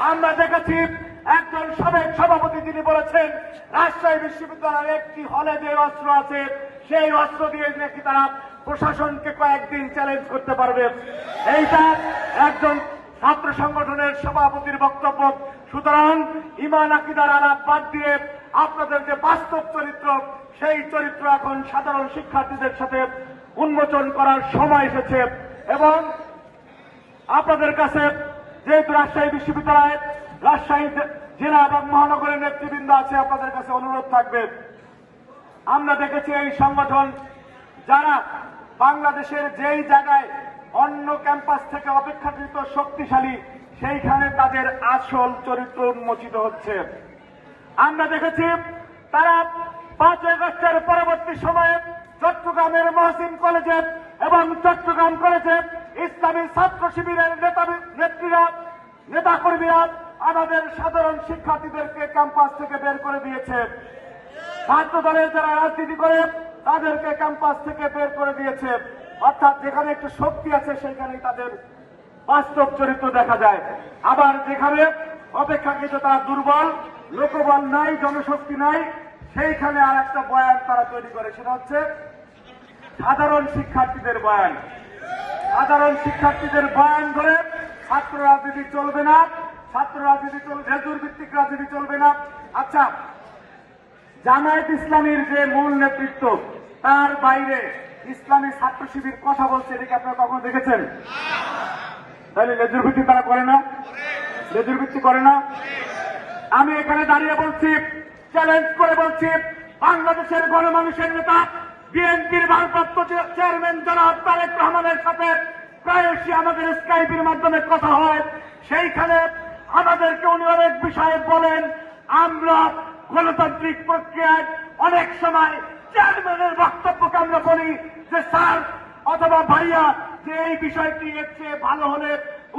আমরা দেখেছি একজন সাবেক সভাপতি তিনি বলেছেন রাজশাহী বিশ্ববিদ্যালয়ের একটি হলে যে অস্ত্র আছে সেই অস্ত্র দিয়ে নাকি তারা প্রশাসনকে কয়েকদিন চ্যালেঞ্জ করতে পারবে। এইটা একজন ছাত্র সংগঠনের সভাপতির বক্তব্য। সুতরাং ঈমান আকীদার আলাপ বাদ দিয়ে আপনাদের যে বাস্তব চরিত্র সেই চরিত্র এখন সাধারণ শিক্ষার্থীদের সাথে উন্মোচন করার সময় এসেছে। এবং আপনাদের কাছে যেহেতু রাজশাহী বিশ্ববিদ্যালয়ের রাজশাহী জেলা এবং মহানগরের নেতৃবৃন্দ আছে, আপনাদের কাছে অনুরোধ থাকবে, আমরা দেখেছি এই সংগঠন যারা বাংলাদেশের যেই জায়গায় অন্য ক্যাম্পাস থেকে অপেক্ষাকৃত শক্তিশালী সেইখানে তাদের আসল চরিত্র উন্মোচিত হচ্ছে। আমরা দেখেছি তারা 5 আগস্টের পরবর্তী সময়ে চট্টগ্রামের মহসিন কলেজে এবং চট্টগ্রাম কলেজে ইসলামী ছাত্র শিবিরের নেতাকর্মীরা আমাদের সাধারণ শিক্ষার্থীদেরকে ক্যাম্পাস থেকে বের করে দিয়েছে। ছাত্র দলের যারা রাজনীতি করে তাদেরকে ক্যাম্পাস থেকে বের করে দিয়েছে। অর্থাৎ যেখানে একটু শক্তি আছে সেখানেই তাদের বাস্তব চরিত্র দেখা যায়। আবার যেখানে অপেক্ষাকৃত তারা দুর্বল, লোকবল নাই, জনশক্তি নাই, সেইখানে আর একটা বয়ান তারা তৈরি করে, সেটা হচ্ছে সাধারণ শিক্ষার্থীদের বয়ান। সাধারণ শিক্ষার্থীদের বয়ান ধরে ছাত্র রাজনীতি চলবে না, ছাত্র রাজনীতি চলবে, রেজুর ভিত্তিক রাজনীতি চলবে না। আচ্ছা, জামায়াত ইসলামীর যে মূল নেতৃত্ব তার বাইরে ইসলামী ছাত্র শিবির কথা বলছে, এটাকে আপনারা কখনো দেখেছেন? তাহলে লেজুর ভিত্তি তারা করে না, লেজুর ভিত্তি করে না। আমি এখানে দাঁড়িয়ে বলছি, চ্যালেঞ্জ করে বলছি, বাংলাদেশের গণমানুষের নেতা বিএনপির ভারপ্রাপ্ত চেয়ারম্যান জনাব তারেক রহমানের সাথে প্রায়শই আমাদের স্কাইপের মাধ্যমে কথা হয়। সেইখানে আমাদেরকে উনি অনেক বিষয়ে বলেন। আমরা গণতান্ত্রিক প্রক্রিয়ায় অনেক সময় চেয়ারম্যানের বক্তব্যকে আমরা বলি যে স্যার অথবা ভাইয়া, যে এই বিষয়টি এর চেয়ে ভালো হলে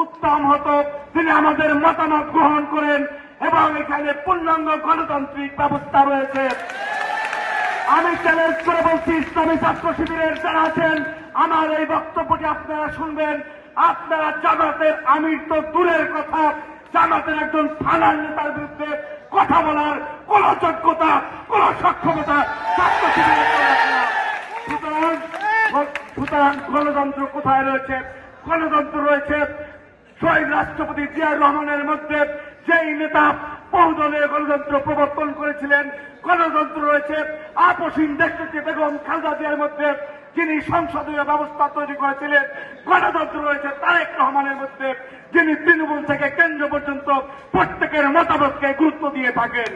উত্তম হতো, তিনি আমাদের মতামত গ্রহণ করেন এবং এখানে পূর্ণাঙ্গ গণতান্ত্রিক ব্যবস্থা রয়েছে। আমি চ্যালেঞ্জ করে বলছি, ইসলামী ছাত্র শিবিরের যারা আছেন, আমার এই বক্তব্যটি আপনারা শুনবেন। আপনারা জামাতের আমির তো দূরের কথা, জামাতের একজন থানার নেতার বিরুদ্ধে কথা বলার কোন যোগ্যতা, কোন সক্ষমতা ছাত্র শিবিরের না। সুতরাং গণতন্ত্র কোথায় রয়েছে? গণতন্ত্র রয়েছে শহীদ রাষ্ট্রপতি জিয়াউর রহমানের মধ্যে, যেই নেতা বহুদলীয় গণতন্ত্র প্রবর্তন করেছিলেন। গণতন্ত্র রয়েছে আপসীন দেশনেত্রী বেগম খালেদা জিয়ার মধ্যে, যিনি সংসদীয় ব্যবস্থা তৈরি করেছিলেন। গণতন্ত্র রয়েছে তারেক রহমানের মধ্যে, যিনি তৃণমূল থেকে কেন্দ্র পর্যন্ত প্রত্যেকের মতামতকে গুরুত্ব দিয়ে থাকেন।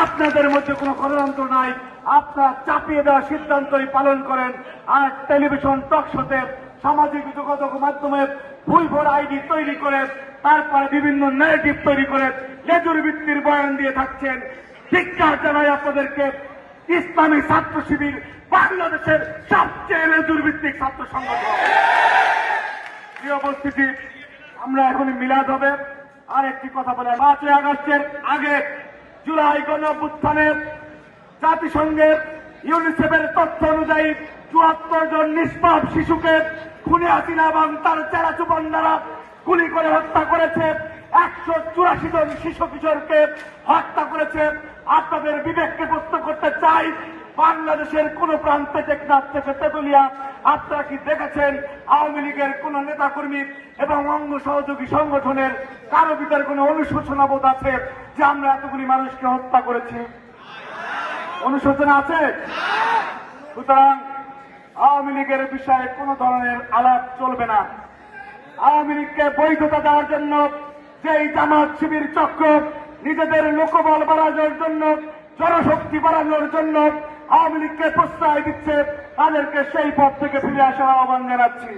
আপনাদের মধ্যে কোনো গণতন্ত্র নাই, আপনারা চাপিয়ে দেওয়া সিদ্ধান্তই পালন করেন। আর টেলিভিশন টক শোতে, সামাজিক যোগাযোগ মাধ্যমে ভুল ভোর আইডি তৈরি করে তারপরে বিভিন্ন ন্যারেটিভ তৈরি করে লেজুর ভিত্তির বয়ান দিয়ে থাকছেন। ধিক্কার জানাই আপনাদেরকে। ইসলামী ছাত্র শিবির বাংলাদেশের সবচেয়ে লেজুর ভিত্তিক ছাত্র সংগঠন। প্রিয় উপস্থিতি, আমরা এখন মিলাদ হবে। আর একটি কথা বলে, 5 আগস্টের আগে জুলাই গণঅভ্যুত্থানে জাতিসংঘের ইউনিসেফের তথ্য অনুযায়ী 74 জন নিষ্পাপ শিশুকে খুনি হাসিনা এবং তার চেলা চুপন্দারা গুলি করে হত্যা করেছে। 184 জন শিশু কিশোরকে হত্যা করেছে। আপনাদের বিবেককে প্রশ্ন করতে চাই, বাংলাদেশের কোন প্রান্তে, টেকনাফ থেকে তেতুলিয়া, আপনারা কি দেখেছেন আওয়ামী লীগের কোন নেতাকর্মী এবং অঙ্গ সহযোগী সংগঠনের কারো ভিতরে কোন অনুশোচনা বোধ আছে যে আমরা এতগুলি মানুষকে হত্যা করেছি? অনুশোচনা আছে? সুতরাং আওয়ামী লীগের বিষয়ে কোন ধরনের আলাপ চলবে না। আওয়ামী লীগকে বৈধতা দেওয়ার জন্য যেই জামাত শিবির চক্র নিজেদের লোকবল বাড়ানোর জন্য, জনশক্তি বাড়ানোর জন্য আওয়ামী লীগকে প্রশ্রয় দিচ্ছে, তাদেরকে সেই পথ থেকে ফিরে আসার আহ্বান জানাচ্ছি।